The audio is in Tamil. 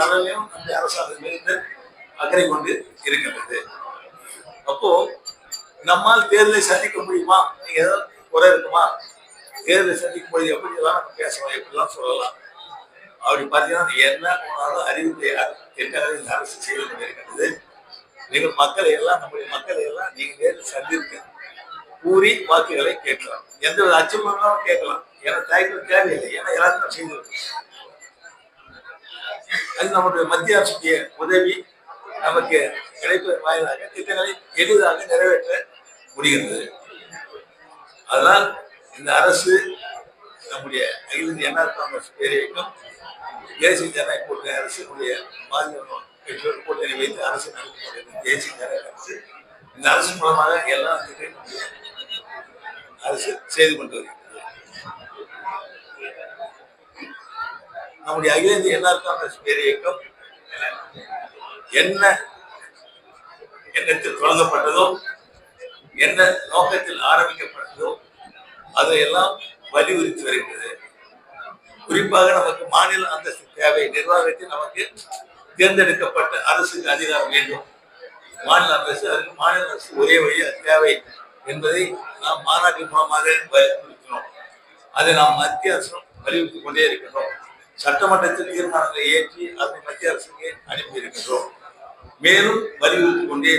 நலனையும் நம்முடைய அரசாங்கம் மீது அக்கறை கொண்டு இருக்கின்றது. அப்போ நம்மால் தேர்தலை சந்திக்க முடியுமா? நீங்க ஏதாவது குறை இருக்குமா? தேர்தலை சந்திக்கும் போது எப்படி எல்லாம் நம்ம பேசலாம், எப்படிலாம் சொல்லலாம்? அப்படி பார்த்தீங்கன்னா என்ன போனாலும் அறிவிப்பை திட்டங்களை இந்த அரசு செய்து கொண்டிருக்கிறது. நீங்கள் மக்களை எல்லாம், நம்முடைய மக்களை எல்லாம் நீங்க நேரில் சந்தித்து கூறி வாக்குகளை கேட்கலாம். எந்த ஒரு அச்சமும் கேட்கலாம். ஏன்னா தயக்கம் தேவையில்லை. ஏன்னா எல்லாத்தையும் செய்திருக்கோம். அது நம்முடைய மத்திய அரசுடைய உதவி நமக்கு கிடைப்பதன் வாயிலாக திட்டங்களை எளிதாக நிறைவேற்ற முடிகிறது. அதனால் இந்த அரசு நம்முடைய அகில இந்திய அண்ணா காங்கிரஸ் பேரியக்கம் தேசிய ஜனநாயக கூட்டணி அரசுடைய மாநில பெற்றோர் கூட்டணி வைத்து அரசு நடத்தக்கூடிய தேசிய ஜனநாயக அரசு இந்த அரசு மூலமாக எல்லா திட்டங்களும் அரசு செய்து கொண்டு வருகிறது. நம்முடைய அகில இந்திய அண்ணா காங்கிரஸ் பேரியக்கம் என்ன எண்ணத்தில் தொடங்கப்பட்டதோ, என்ன நோக்கத்தில் ஆரம்பிக்கப்பட்டதோ அதையெல்லாம் வலியுறுத்தி வருகிறது. குறிப்பாக நமக்கு மாநில அந்தஸ்து தேவை. நிர்வாகத்தில் நமக்கு தேர்ந்தெடுக்கப்பட்ட அரசுக்கு அதிகாரம் வேண்டும். மாநில அரசு, அதற்கு மாநில அரசு ஒரே வழியாக தேவை என்பதை நாம் மாநாட்டின் மூலமாக வலியுறுத்தினோம். அதை நாம் மத்திய அரசும் வலியுறுத்தி கொண்டே இருக்கின்றோம். சட்டமன்றத்தில் தீர்மானங்களை ஏற்றி அதை மத்திய அரசுக்கு அனுப்பி இருக்கின்றோம். மேலும் வலியுறுத்தி கொண்டே